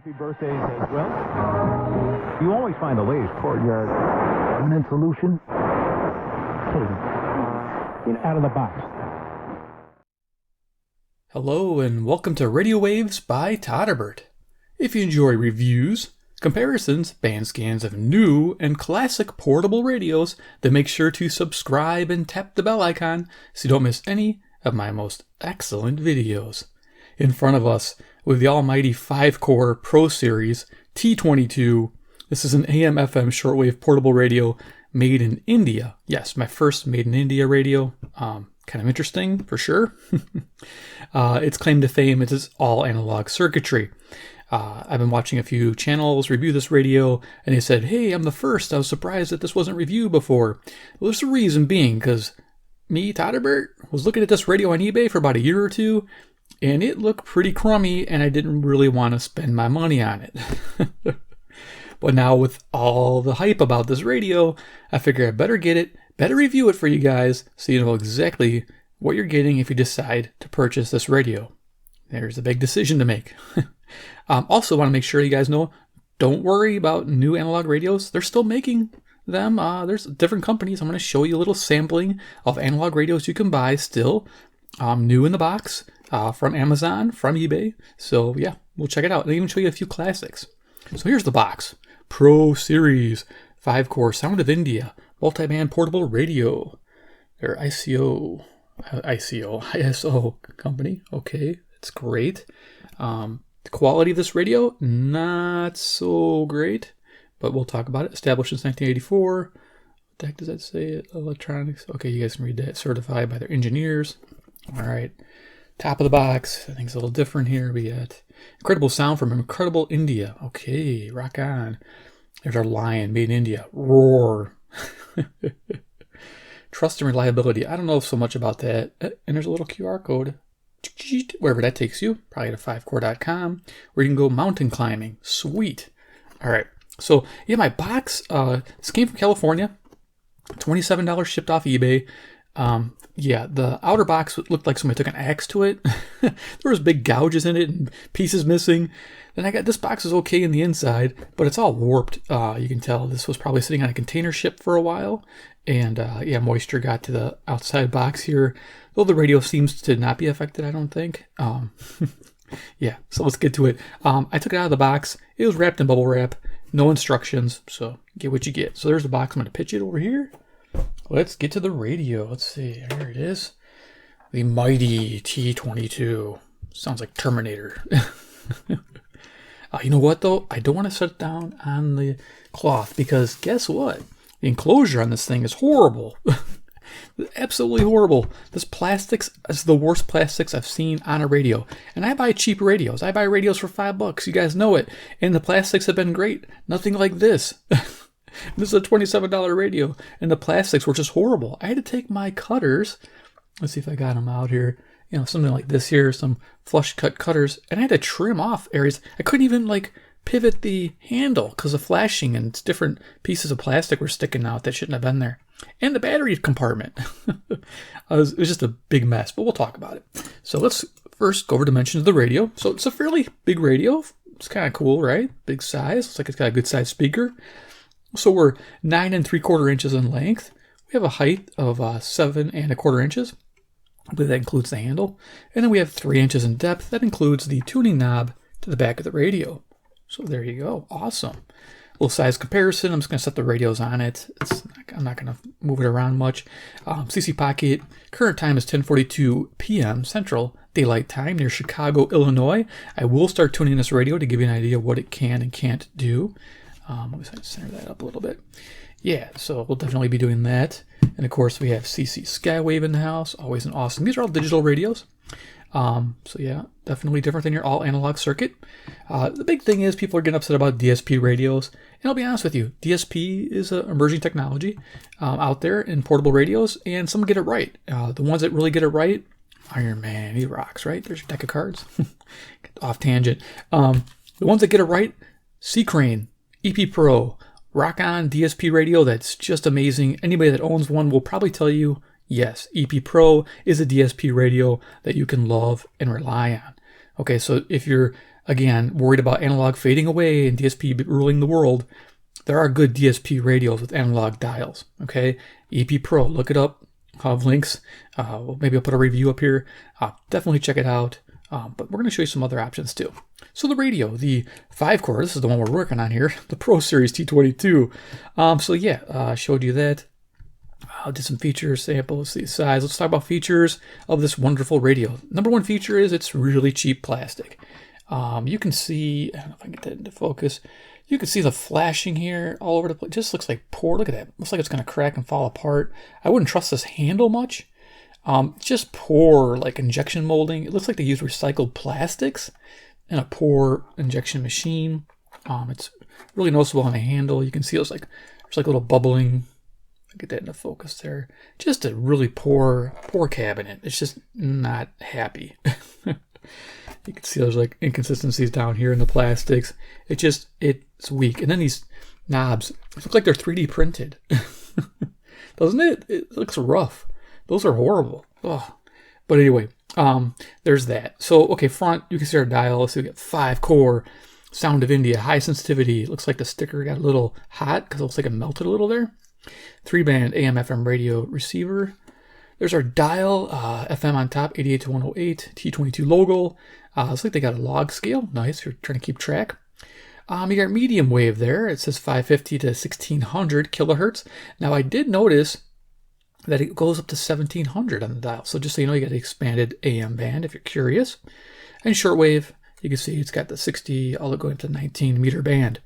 Happy birthdays as well. You always find the latest courtyard permanent solution. Out of the box. Hello and welcome to Radio Waves by Todderbert. If you enjoy reviews, comparisons, band scans of new and classic portable radios, then make sure to subscribe and tap the bell icon so you don't miss any of my most excellent videos. In front of us, with the almighty 5-core Pro Series T-22, this is an AM/FM shortwave portable radio made in India. Yes, my first made in India radio. Kind of interesting, for sure. Its claim to fame is its all analog circuitry. I've been watching a few channels review this radio, and they said, hey, I'm the first. I was surprised that this wasn't reviewed before. Well, there's a reason being, because me, Todderbert, was looking at this radio on eBay for about a year or two, and it looked pretty crummy, and I didn't really want to spend my money on it. But now with all the hype about this radio, I figure I better get it, better review it for you guys, so you know exactly what you're getting if you decide to purchase this radio. There's a big decision to make. Also want to make sure you guys know, don't worry about new analog radios. They're still making them. There's different companies. I'm going to show you a little sampling of analog radios you can buy still, new in the box, from Amazon, from eBay. So yeah, we'll check it out. I'll even show you a few classics. So here's the box. Pro Series 5-core Sound of India multi-band portable radio. They're ISO company. Okay, it's great. The quality of this radio, not so great, but we'll talk about it. Established since 1984. What the heck does that say? Electronics. Okay, you guys can read that. Certified by their engineers. All right. Top of the box. I think it's a little different here. We got incredible sound from Incredible India. Okay, rock on. There's our lion, made in India. Roar. Trust and reliability. I don't know so much about that. And there's a little QR code. Wherever that takes you. Probably to 5core.com, where you can go mountain climbing. Sweet. All right. So, yeah, my box, this came from California. $27 shipped off eBay. Yeah, the outer box looked like somebody took an axe to it. There was big gouges in it and pieces missing. Then I got this box is okay in the inside, but it's all warped. You can tell this was probably sitting on a container ship for a while. And yeah, moisture got to the outside box here. Though the radio seems to not be affected, I don't think. Yeah, so let's get to it. I took it out of the box. It was wrapped in bubble wrap. No instructions, so get what you get. So there's the box. I'm going to pitch it over here. Let's get to the radio. Let's see. Here it is. The mighty T-22. Sounds like Terminator. You know what, though? I don't want to set it down on the cloth because guess what? The enclosure on this thing is horrible. Absolutely horrible. This plastics is the worst plastics I've seen on a radio. And I buy cheap radios. I buy radios for $5. You guys know it. And the plastics have been great. Nothing like this. This is a $27 radio, and the plastics were just horrible. I had to take my cutters. Let's see if I got them out here. You know, something like this here, some flush cut cutters, and I had to trim off areas. I couldn't even pivot the handle because of flashing, and different pieces of plastic were sticking out that shouldn't have been there. And the battery compartment. It was just a big mess, but we'll talk about it. So let's first go over dimensions of the radio. So it's a fairly big radio. It's kind of cool, right? Big size. Looks like it's got a good size speaker. So we're 9 3/4 inches in length. We have a height of 7 1/4 inches. I believe that includes the handle. And then we have 3 inches in depth. That includes the tuning knob to the back of the radio. So there you go. Awesome. Little size comparison. I'm just going to set the radios on it. I'm not going to move it around much. CC pocket. Current time is 10:42 p.m. Central Daylight Time near Chicago, Illinois. I will start tuning this radio to give you an idea of what it can and can't do. Let me center that up a little bit. Yeah, so we'll definitely be doing that. And of course, we have CC Skywave in the house. Always an awesome. These are all digital radios. So yeah, definitely different than your all analog circuit. The big thing is people are getting upset about DSP radios. And I'll be honest with you, DSP is an emerging technology out there in portable radios, and some get it right. The ones that really get it right, Iron Man, he rocks, right? There's your deck of cards. Off tangent. The ones that get it right, C-Crane, EP Pro, rock on DSP radio. That's just amazing. Anybody that owns one will probably tell you, yes, EP Pro is a DSP radio that you can love and rely on. Okay, so if you're again, worried about analog fading away and DSP ruling the world, there are good DSP radios with analog dials, okay? EP Pro, look it up. I'll have links. Maybe I'll put a review up here. Definitely check it out. But we're going to show you some other options too. So the radio, the 5-core, this is the one we're working on here, the Pro Series T-22. So yeah, I showed you that. I did some features, samples, the size. Let's talk about features of this wonderful radio. Number one feature is it's really cheap plastic. You can see, I don't know if I can get that into focus. You can see the flashing here all over the place. It just looks like poor. Look at that. Looks like it's going to crack and fall apart. I wouldn't trust this handle much. Just poor like injection molding. It looks like they use recycled plastics in a poor injection machine. It's really noticeable on the handle. You can see there's like a little bubbling. Get that into focus there. Just a really poor cabinet. It's just not happy. You can see there's like inconsistencies down here in the plastics. It's weak. And then these knobs look like they're 3D printed. Doesn't it? It looks rough. Those are horrible. Oh. But anyway, there's that. So, okay, front, you can see our dial. So we got 5-core, Sound of India, high sensitivity. It looks like the sticker got a little hot because it looks like it melted a little there. 3-band AM FM radio receiver. There's our dial, FM on top, 88 to 108, T-22 logo. Looks like they got a log scale. Nice, if you're trying to keep track. You got medium wave there. It says 550 to 1600 kilohertz. Now, I did notice that it goes up to 1700 on the dial. So just so you know, you got the expanded AM band if you're curious. And shortwave, you can see it's got the 60 all the way going up to 19 meter band.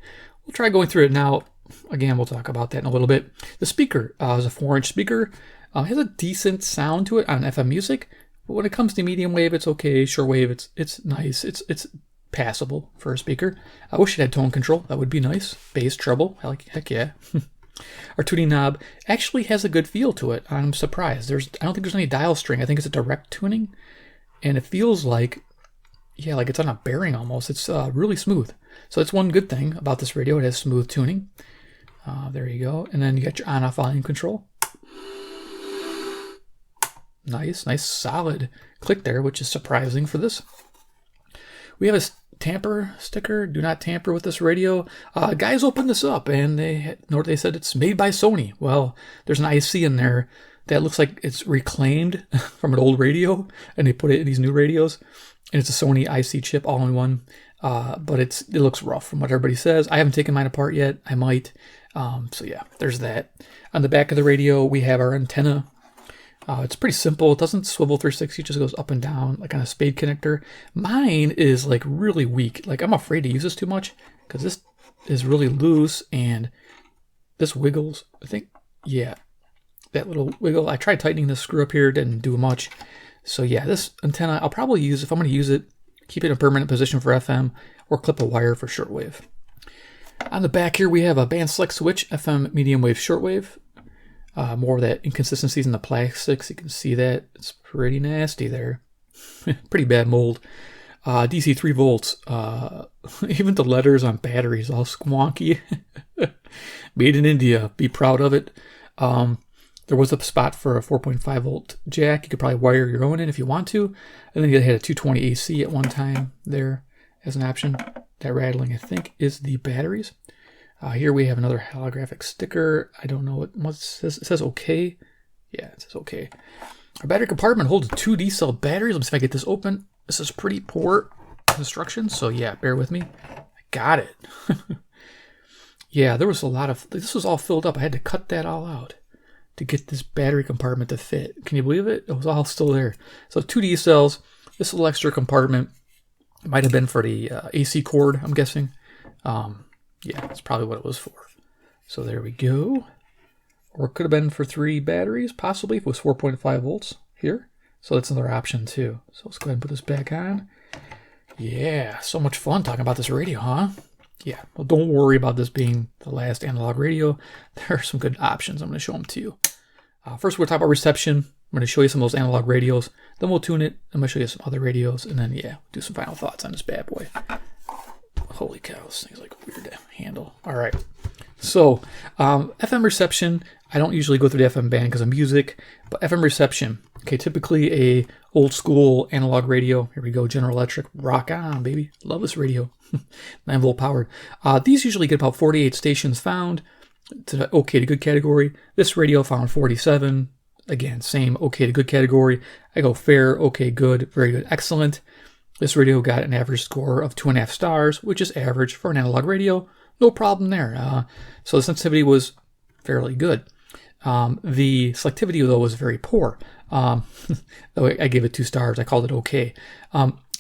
We'll try going through it now. Again, we'll talk about that in a little bit. The speaker is a 4-inch speaker. It has a decent sound to it on FM music, but when it comes to medium wave, it's okay. Shortwave, it's nice. It's passable for a speaker. I wish it had tone control. That would be nice. Bass, treble, heck yeah. Our tuning knob actually has a good feel to it. I'm surprised. I don't think there's any dial string. I think it's a direct tuning, and it feels like, yeah, like it's on a bearing almost. It's really smooth. So that's one good thing about this radio. It has smooth tuning. There you go. And then you got your on-off volume control. Nice solid click there, which is surprising for this. We have a tamper sticker. Do not tamper with this radio. Guys opened this up and they said it's made by Sony. Well, there's an IC in there that looks like it's reclaimed from an old radio, and they put it in these new radios. And it's a Sony IC chip all in one. But it looks rough from what everybody says. I haven't taken mine apart yet. I might. So yeah, there's that. On the back of the radio, we have our antenna. It's pretty simple. It doesn't swivel 360. It just goes up and down like on a spade connector. Mine is like really weak. Like I'm afraid to use this too much because this is really loose and this wiggles. I think, yeah, that little wiggle. I tried tightening this screw up here. Didn't do much. So yeah, this antenna I'll probably use if I'm going to use it. Keep it in a permanent position for FM or clip a wire for shortwave. On the back here, we have a band select switch, FM, medium wave, shortwave. More of that inconsistencies in the plastics. You can see that. It's pretty nasty there. Pretty bad mold. DC 3 volts. Even the letters on batteries all squonky. Made in India. Be proud of it. There was a spot for a 4.5 volt jack. You could probably wire your own in if you want to. And then you had a 220 AC at one time there as an option. That rattling, I think, is the batteries. Here we have another holographic sticker. I don't know what it says. It says okay. Yeah, it says okay. Our battery compartment holds 2 D-cell batteries. Let me see if I get this open. This is pretty poor construction, so yeah, bear with me. I got it. Yeah, there was a lot of... This was all filled up. I had to cut that all out to get this battery compartment to fit. Can you believe it? It was all still there. So 2 D-cells. This little extra compartment might have been for the AC cord, I'm guessing. Yeah, that's probably what it was for. So there we go. Or it could have been for 3 batteries, possibly, if it was 4.5 volts here. So that's another option too. So let's go ahead and put this back on. Yeah, so much fun talking about this radio, huh? Yeah, well, don't worry about this being the last analog radio. There are some good options. I'm going to show them to you. First, we'll talk about reception. I'm going to show you some of those analog radios. Then we'll tune it. I'm going to show you some other radios. And then, yeah, do some final thoughts on this bad boy. Holy cow, this thing's like weird to handle. All right. So, FM reception, I don't usually go through the FM band because of music, but FM reception. Okay, typically a old school analog radio. Here we go, General Electric. Rock on, baby. Love this radio. 9-volt powered. These usually get about 48 stations found. To the okay to good category. This radio found 47. Again, same okay to good category. I go fair, okay, good, very good, excellent. This radio got an average score of 2.5 stars, which is average for an analog radio. No problem there. So the sensitivity was fairly good. The selectivity, though, was very poor. I gave it 2 stars. I called it okay.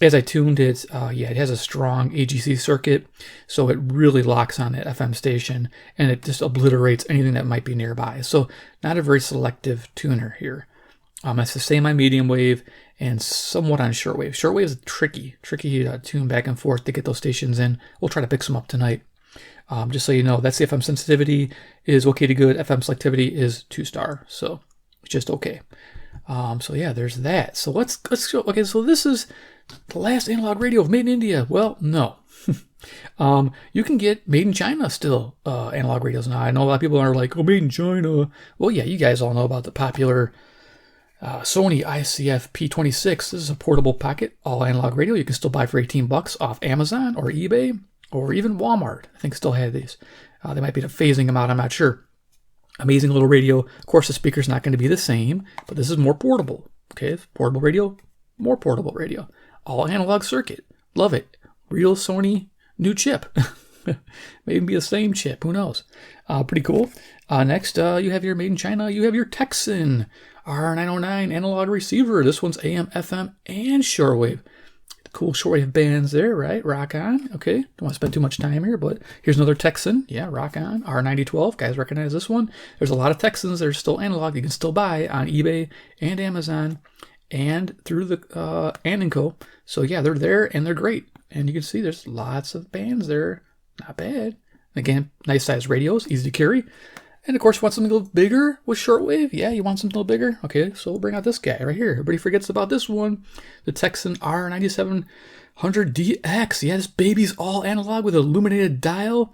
As I tuned it, it has a strong AGC circuit, so it really locks on that FM station, and it just obliterates anything that might be nearby. So not a very selective tuner here. It's the same on medium wave and somewhat on shortwave. Shortwave is tricky to tune back and forth to get those stations in. We'll try to pick some up tonight. Just so you know, that's the FM sensitivity is okay to good. FM selectivity is 2 star, so it's just okay. So yeah, there's that. So let's go. Okay, so this is the last analog radio made in India. Well, no. You can get made in China still analog radios now. I know a lot of people are like, oh, made in China. Well, yeah, you guys all know about the popular Sony ICF P26. This is a portable pocket all analog radio. You can still buy for $18 off Amazon or eBay or even Walmart. I think still have these. They might be phasing them out. I'm not sure. Amazing little radio. Of course, the speaker's not going to be the same, but this is more portable. Okay, portable radio, more portable radio. All analog circuit. Love it. Real Sony new chip. Maybe be the same chip. Who knows? Pretty cool. Next, you have your made in China. You have your Texan R909 analog receiver. This one's AM, FM, and shortwave. Cool shortwave bands there, right? Rock on. Okay, don't want to spend too much time here, but here's another Texan. Yeah, rock on. R9012. Guys recognize this one? There's a lot of Texans that are still analog. You can still buy on eBay and Amazon and through the and Co. So yeah, they're there and they're great. And you can see there's lots of bands there. Not bad. Again, nice size radios, easy to carry. And of course, you want something a little bigger with shortwave? Yeah, you want something a little bigger? Okay, so we'll bring out this guy right here. Everybody forgets about this one. The Texan R9700DX. Yeah, this baby's all analog with an illuminated dial.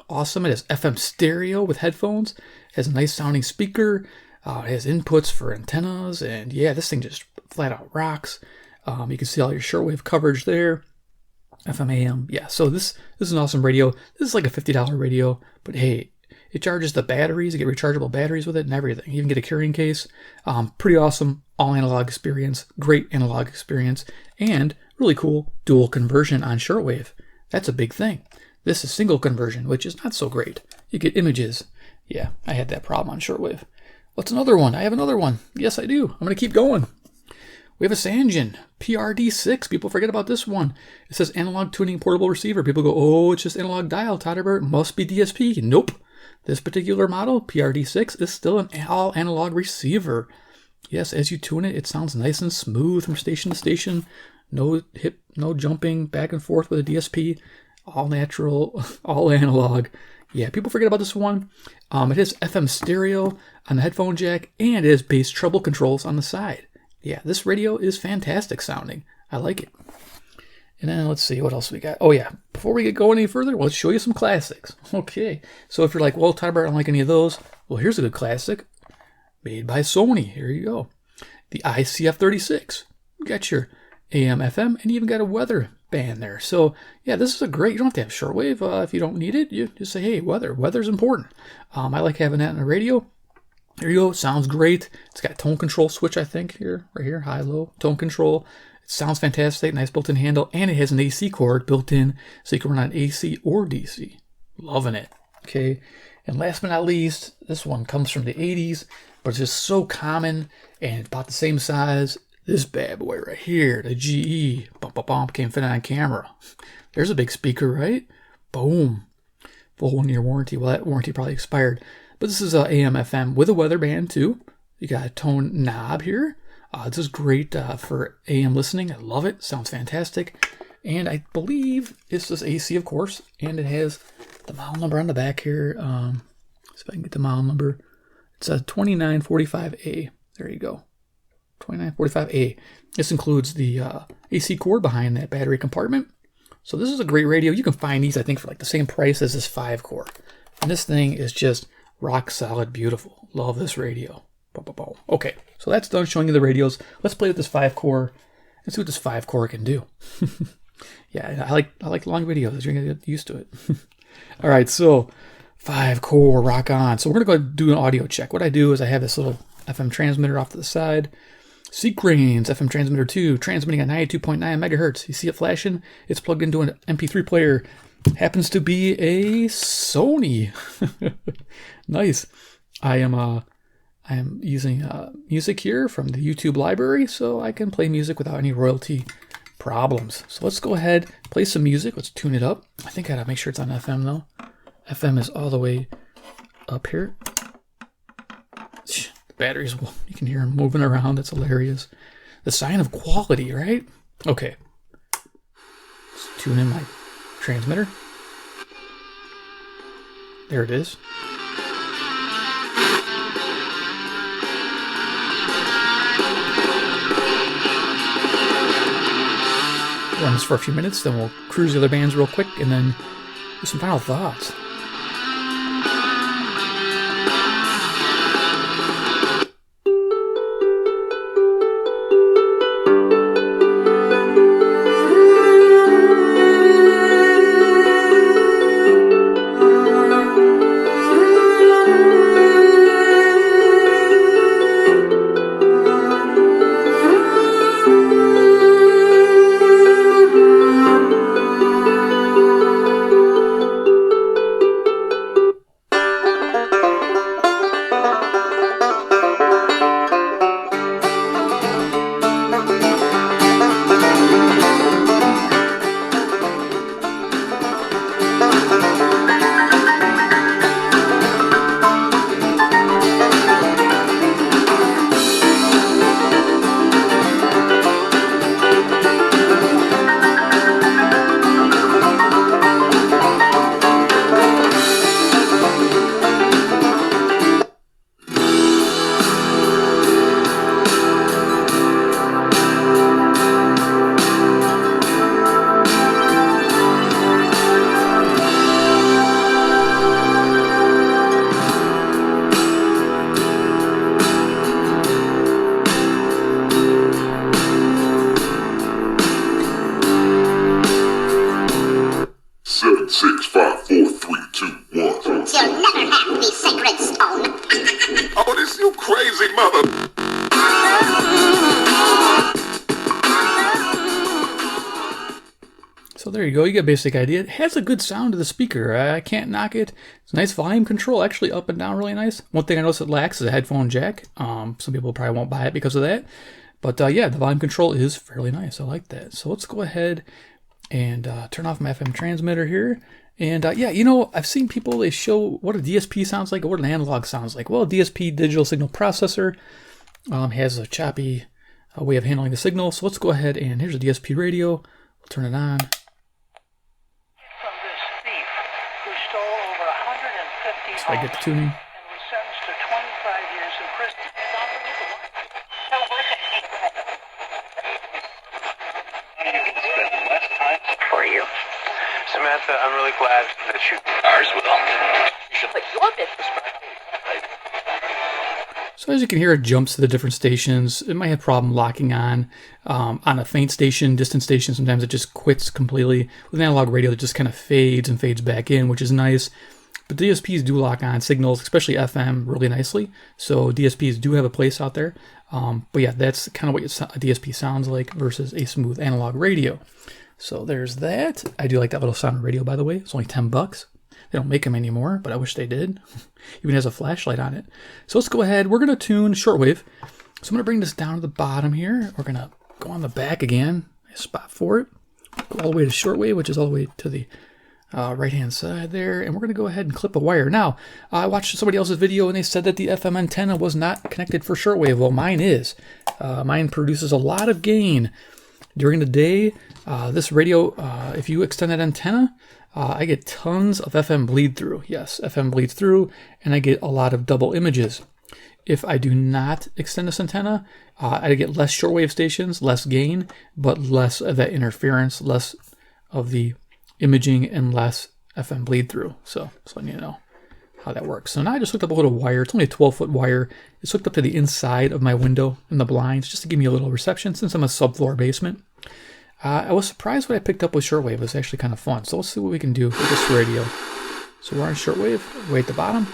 Awesome. It has FM stereo with headphones. It has a nice sounding speaker. It has inputs for antennas. And yeah, this thing just flat out rocks. You can see all your shortwave coverage there. FM, AM. Yeah, so this is an awesome radio. This is like a $50 radio, but hey, it charges the batteries. You get rechargeable batteries with it and everything. You even get a carrying case. Pretty awesome. All analog experience. Great analog experience. And really cool dual conversion on shortwave. That's a big thing. This is single conversion, which is not so great. You get images. Yeah, I had that problem on shortwave. What's another one? I have another one. Yes, I do. I'm going to keep going. We have a Sanjin PRD6. People forget about this one. It says analog tuning portable receiver. People go, oh, it's just analog dial. Todderbert must be DSP. Nope. This particular model, PRD6, is still an all analog receiver. Yes, as you tune it, it sounds nice and smooth from station to station. No jumping back and forth with a DSP. All natural, all analog. Yeah, people forget about this one. It has FM stereo on the headphone jack, and it has bass treble controls on the side. Yeah, this radio is fantastic sounding. I like it. And then let's see, what else we got? Oh yeah, before we get going any further, let's show you some classics. Okay, so if you're like, well, Todderbert, I don't like any of those. Well, here's a good classic made by Sony. Here you go. The ICF36. You got your AM, FM, and you even got a weather band there. So yeah, this is a great, you don't have to have shortwave if you don't need it. You just say, hey, weather's important. I like having that in a radio. There you go, sounds great. It's got a tone control switch, I think, here, right here, high, low, tone control. Sounds fantastic, nice built-in handle, and it has an AC cord built in, so you can run on AC or DC. Loving it. Okay, and last but not least, this one comes from the 80s, but it's just so common, and it's about the same size. This bad boy right here, the GE, can't fit on camera. There's a big speaker, right? Boom. Full 1-year warranty. Well, that warranty probably expired. But this is a AM, FM with a weather band too. You got a tone knob here. This is great for AM listening. I love it. Sounds fantastic. And I believe it's just AC, of course. And it has the model number on the back here. See if I can get the model number. It's a 2945A. There you go. 2945A. This includes the AC cord behind that battery compartment. So this is a great radio. You can find these, I think, for like the same price as this 5-core. And this thing is just rock solid beautiful. Love this radio. Okay, so that's done showing you the radios. Let's play with this 5-core and see what this 5-core can do. Yeah, I like long videos. You're gonna get used to it. All right, so 5-core, rock on. So we're gonna go do an audio check. What I do is I have this little FM transmitter off to the side. Sequence FM transmitter 2, transmitting at 92.9 megahertz. You see it flashing? It's plugged into an MP3 player. Happens to be a Sony. Nice. I am using music here from the YouTube library, so I can play music without any royalty problems. So let's go ahead, play some music. Let's tune it up. I think I gotta make sure it's on FM though. FM is all the way up here. The batteries, you can hear them moving around. That's hilarious. The sign of quality, right? Okay. Let's tune in my transmitter. There it is. Run this for a few minutes, then we'll cruise the other bands real quick, and then do some final thoughts. So there you go, you get a basic idea. It has a good sound to the speaker. I can't knock it. It's a nice volume control, actually up and down really nice. One thing I noticed it lacks is a headphone jack. Some people probably won't buy it because of that. But yeah, the volume control is fairly nice. I like that. So let's go ahead and turn off my FM transmitter here. And yeah, you know, I've seen people, they show what a DSP sounds like or what an analog sounds like. Well, a DSP, digital signal processor, has a choppy way of handling the signal. So let's go ahead and here's a DSP radio. We'll turn it on. So I get the tuning. And was sentenced to 25 years in prison. You can spend less time for you. Samantha, I'm really glad that you... Ours will. You should put your business back. So as you can hear, it jumps to the different stations. It might have problem locking on a faint station, distant station. Sometimes it just quits completely. With an analog radio, it just kind of fades and fades back in, which is nice. But DSPs do lock on signals, especially FM, really nicely. So DSPs do have a place out there. But yeah, that's kind of what a DSP sounds like versus a smooth analog radio. So there's that. I do like that little sound radio, by the way. It's only $10. They don't make them anymore, but I wish they did. Even has a flashlight on it. So let's go ahead. We're going to tune shortwave. So I'm going to bring this down to the bottom here. We're going to go on the back again. A spot for it. Go all the way to shortwave, which is all the way to the right-hand side there. And we're going to go ahead and clip a wire. Now, I watched somebody else's video, and they said that the FM antenna was not connected for shortwave. Well, mine is. Mine produces a lot of gain. During the day, this radio, if you extend that antenna, I get tons of FM bleed through. Yes, FM bleeds through, and I get a lot of double images. If I do not extend this antenna, I get less shortwave stations, less gain, but less of that interference, less of the imaging, and less FM bleed through. So letting you know. how that works. So now I just hooked up a little wire. It's only a 12-foot wire. It's hooked up to the inside of my window in the blinds just to give me a little reception since I'm a subfloor basement. I was surprised what I picked up with shortwave. It was actually kind of fun. So let's see what we can do with this radio. So we're on shortwave, way at the bottom.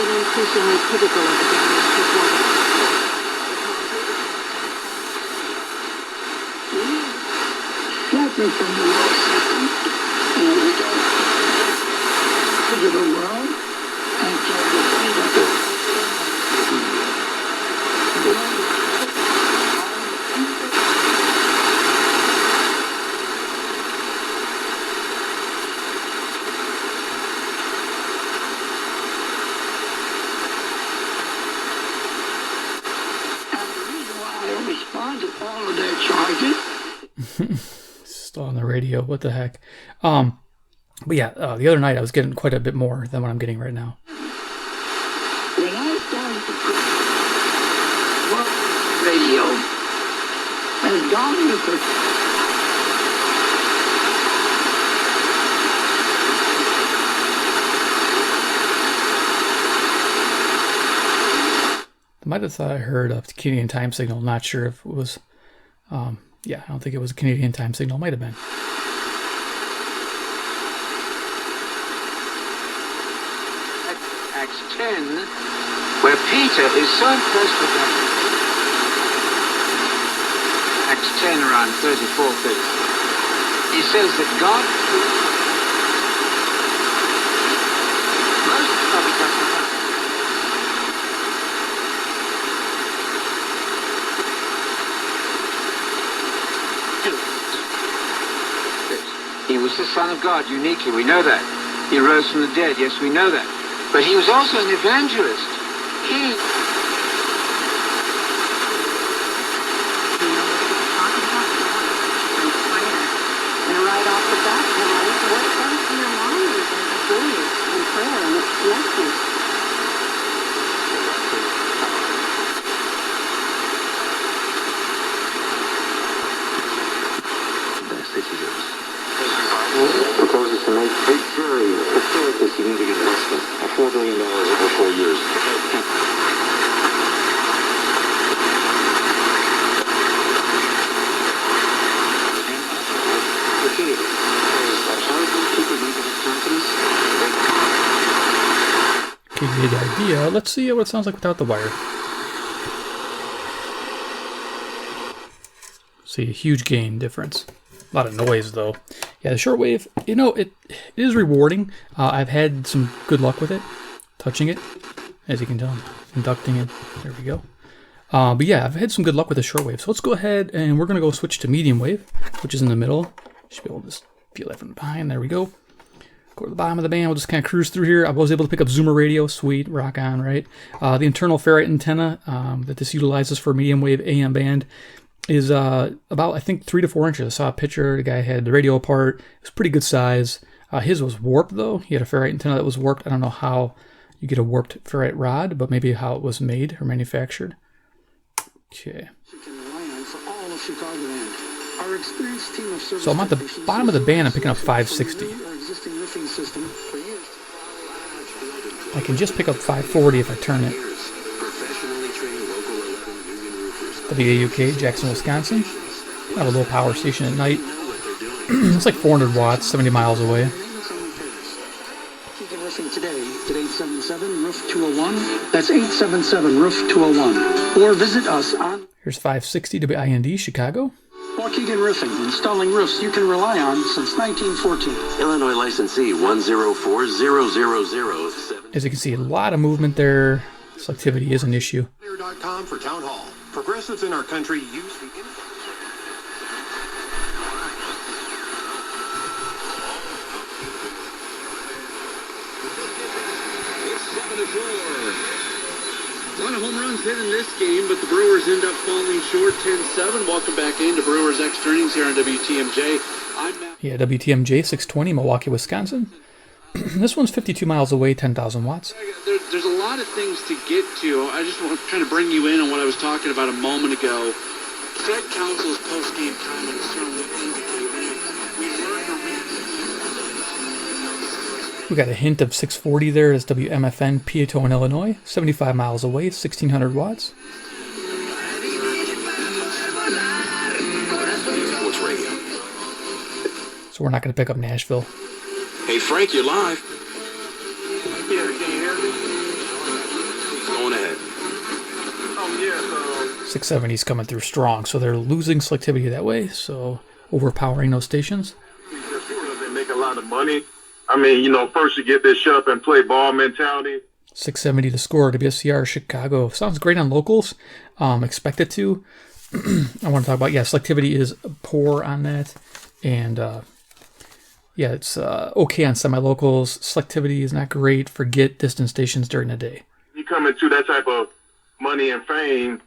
Increasingly critical of the game's performance. Separate from the world system, and we go to the world and try to find out. All of their charges. Still on the radio. What the heck? But yeah, the other night I was getting quite a bit more than what I'm getting right now. When I started to put radio has gone with the I might have thought I heard a Canadian time signal. Not sure if it was. Yeah, I don't think it was a Canadian time signal. Might have been. Acts 10, where Peter is so impressed with that. Acts 10, around 34, 30. He says that God. Most of the topic doesn't matter. He was the Son of God, uniquely, we know that. He rose from the dead, yes, we know that. But he was also an evangelist. He... And right off the bat, what comes to your mind is a joy and prayer and its blessings. Proposes to make a very historically significant investment of $4 billion over 4 years. Give you the idea. Let's see what it sounds like without the wire. See a huge gain difference. A lot of noise though. Yeah, the shortwave, you know, it is rewarding. I've had some good luck with it, touching it, as you can tell, conducting it. There we go. But yeah, I've had some good luck with the shortwave. So let's go ahead and we're going to go switch to medium wave, which is in the middle. Should be able to just feel that from behind. There we go. Go to the bottom of the band. We'll just kind of cruise through here. I was able to pick up Zoomer radio. Sweet. Rock on, right? The internal ferrite antenna that this utilizes for medium wave AM band is about, I think, 3 to 4 inches. I saw a picture. The guy had the radio apart. It was pretty good size. His was warped, though. He had a ferrite antenna that was warped. I don't know how you get a warped ferrite rod, but maybe how it was made or manufactured. Okay. So I'm at the bottom of the band. I'm picking up 560. I can just pick up 540 if I turn it. WAUK, Jackson, Wisconsin. I have a low power station at night. It's like 400 watts, 70 miles away. You can listen today at 877-ROOF-201. That's 877-ROOF-201. Or visit us on... Here's 560 WIND, Chicago. Or Waukegan Roofing, installing roofs you can rely on since 1914. Illinois licensee 1040007. As you can see, a lot of movement there. Selectivity is an issue. .com for Town Hall. Progressives in our country use the A lot of home runs hit in this game, but the Brewers end up falling short 10-7. Welcome back into Brewers Extra Innings here on WTMJ. Yeah, WTMJ 620, Milwaukee, Wisconsin. This one's 52 miles away, 10,000 watts. There's a lot of things to get to. I just want to kind of bring you in on what I was talking about a moment ago. Fed Council's post-game comments certainly indicated we learned to read. We got a hint of 640 there. That's WMFN, Peatone, Illinois. 75 miles away, 1,600 watts. Sports radio. So we're not going to pick up Nashville. Hey, Frank, you're live. Yeah, can you hear me? Going ahead. 670 is coming through strong, so they're losing selectivity that way, so overpowering those stations. They make a lot of money. I mean, first you get this shut up and play ball mentality. 670 to score, WSCR Chicago. Sounds great on locals. Expect it to. I want to talk about, selectivity is poor on that. And, it's okay on semi-locals. Selectivity is not great. Forget distance stations during the day. You come into that type of money and fame,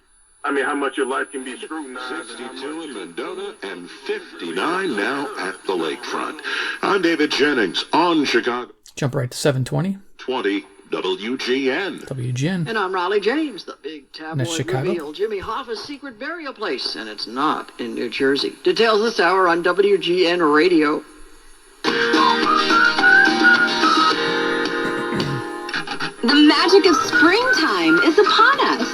I mean, how much your life can be scrutinized. 62 in Mendota and 59 now at the lakefront. I'm David Jennings on Chicago. Jump right to 720. 20 WGN. WGN. And I'm Raleigh James. The big tabloid Chicago. revealed Jimmy Hoffa's secret burial place, and it's not in New Jersey. Details this hour on WGN Radio. The magic of springtime is upon us.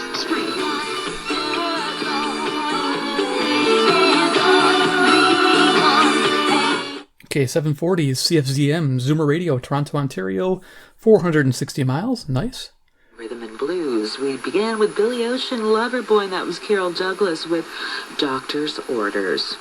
Okay, 740 is CFZM, Zoomer Radio, Toronto, Ontario, 460 miles. Nice. Rhythm and blues. We began with Billy Ocean, Loverboy, and that was Carol Douglas with Doctor's Orders.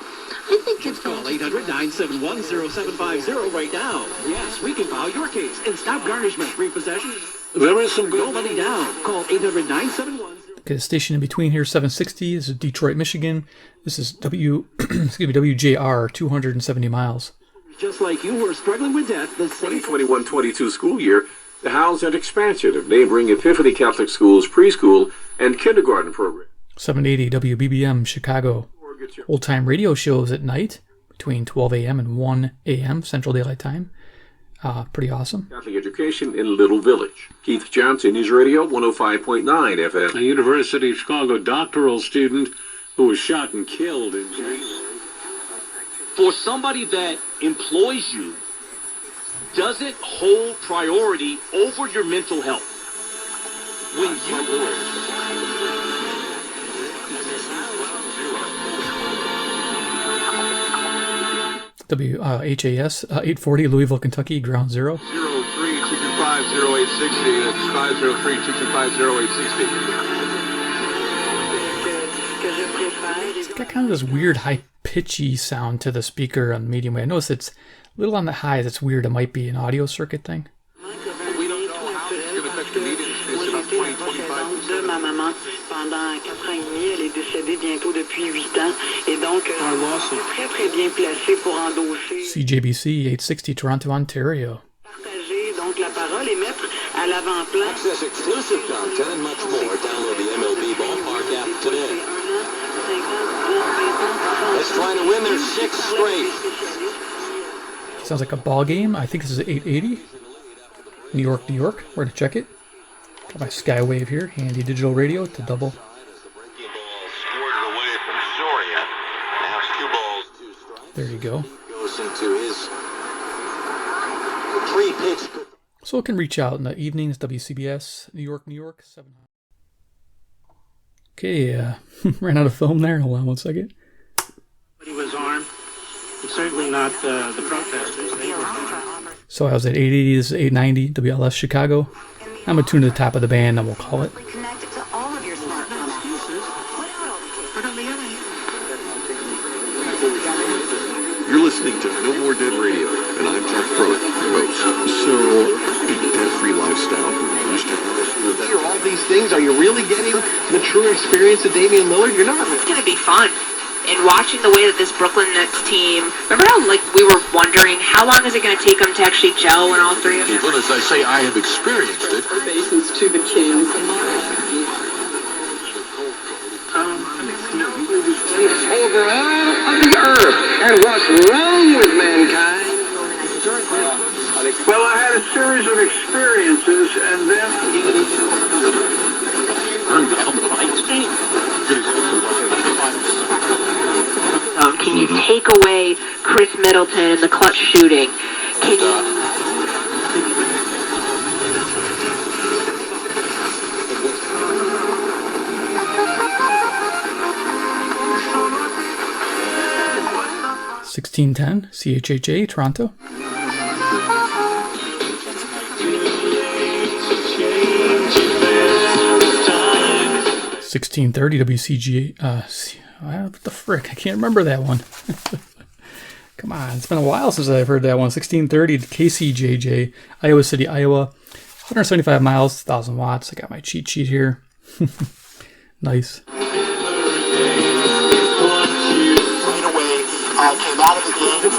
I think it's call 800-971-0750 right now. Yes, we can file your case and stop garnishment, repossession. There is some good. No money down. Call 800-971. Okay, the station in between here, 760, is Detroit, Michigan. This is WJR, 270 miles. Just like you were struggling with debt, the 2021-22 school year, the house and expansion of neighboring Epiphany Catholic Schools preschool and kindergarten program. 780 WBBM, Chicago. Old-time radio shows at night between 12 a.m. and 1 a.m. Central Daylight Time. Pretty awesome. Catholic education in Little Village. Keith Johnson, News Radio 105.9 FM. A University of Chicago doctoral student who was shot and killed in January. For somebody that employs you, doesn't hold priority over your mental health. When WHAS 840 Louisville, Kentucky, ground zero. 03-225-0860. That's 503-225-0860. It's got kind of this weird high pitchy sound to the speaker on the medium wave. I notice it's a little on the highs. It's weird. It might be an audio circuit thing. de ma maman pendant 4 ans et demi. Elle est décédée bientôt depuis 8 ans. Et donc, très, très bien placée pour endosser. CJBC 860 Toronto, Ontario. Partager donc la parole et mettre à l'avant-plan. Access exclusive content and much more. Download the MLB Ballpark app today. Let's try to win their 6th straight. Sounds like a ball game. I think this is 880. New York, New York. Where to check it? Got my Skywave here. Handy digital radio to double. There you go. Goes into his pre-pitch. So it can reach out in the evenings. WCBS, New York, New York. 700. Okay, ran out of film there. Hold on one second. He was armed. It's certainly not the protesters. So I was at 880, this is 890, WLS Chicago. I'm going to tune to the top of the band and we'll call it. Connected to all of your smartphone apps. true experience of Damian Lillard? You're not. It's going to be fun. And watching the way that this Brooklyn Nets team, remember how we were wondering how long is it going to take them to actually gel when all three of them? Well, as I say, I have experienced it. Ovations to the Kings. Over all of the earth, and what's wrong with mankind? Well, I had a series of experiences, and then... Can you take away Chris Middleton and the clutch shooting? Can you... 1610 CHHA Toronto. 1630 WCGA. What the frick? I can't remember that one. Come on, it's been a while since I've heard that one. 1630 KCJJ, Iowa City, Iowa. 175 miles, 1,000 watts. I got my cheat sheet here. Nice. Came out of the game.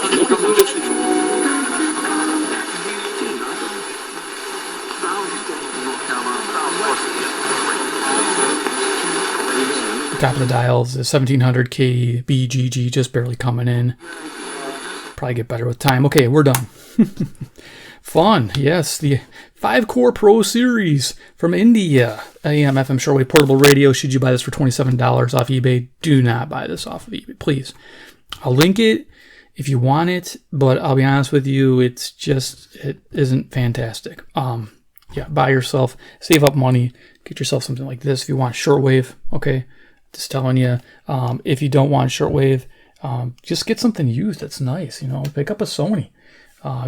Top of the dials is 1700 KBGG, just barely coming in. Probably get better with time. Okay, we're done. Fun, yes. The 5-core Pro Series from India. AM, FM, shortwave, portable radio. Should you buy this for $27 off eBay? Do not buy this off of eBay, please. I'll link it if you want it, but I'll be honest with you, it isn't fantastic. Yeah, buy yourself, save up money, get yourself something like this if you want shortwave, okay? Just telling you, if you don't want shortwave, just get something used that's nice, you know, pick up a Sony.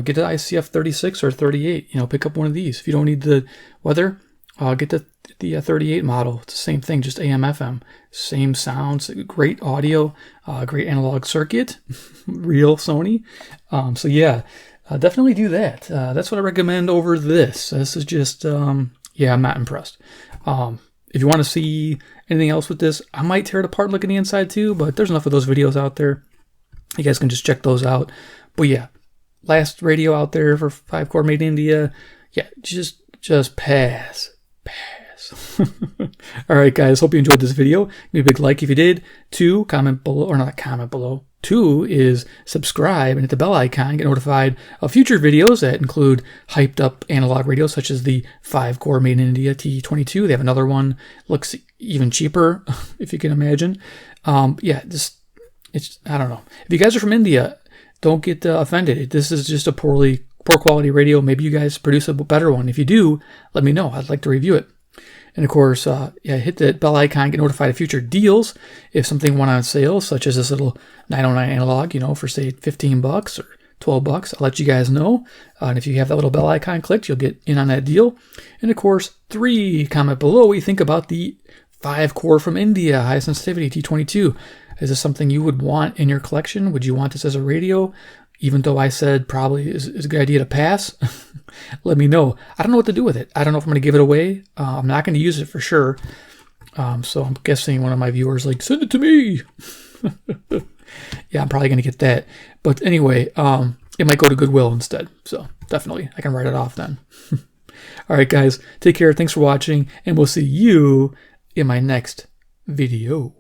Get an ICF 36 or 38, you know, pick up one of these. If you don't need the weather, get the 38 model. It's the same thing, just AM, FM. Same sounds, great audio, great analog circuit, real Sony. So yeah, definitely do that. That's what I recommend over this. This is just, yeah, I'm not impressed. If you want to see anything else with this, I might tear it apart and look at the inside too, but there's enough of those videos out there. You guys can just check those out. But yeah, last radio out there for 5-core made in India. Yeah, just pass. All right, guys, hope you enjoyed this video. Give me a big like if you did. 2, comment below, or not comment below. 2 is subscribe and hit the bell icon. Get notified of future videos that include hyped up analog radios, such as the 5-core made in India T-22. They have another one, looks even cheaper, if you can imagine. Yeah, I don't know. If you guys are from India, don't get offended. This is just a poor quality radio. Maybe you guys produce a better one. If you do, let me know. I'd like to review it. And of course, yeah, hit the bell icon, get notified of future deals. If something went on sale, such as this little 909 analog, you know, for say $15 or $12, I'll let you guys know. And if you have that little bell icon clicked, you'll get in on that deal. And of course, 3, comment below what you think about the 5-core from India, high sensitivity T-22. Is this something you would want in your collection? Would you want this as a radio? Even though I said probably is a good idea to pass, let me know. I don't know what to do with it. I don't know if I'm going to give it away. I'm not going to use it for sure. So I'm guessing one of my viewers like, send it to me. Yeah, I'm probably going to get that. But anyway, it might go to Goodwill instead. So definitely, I can write it off then. All right, guys, take care. Thanks for watching, and we'll see you in my next video.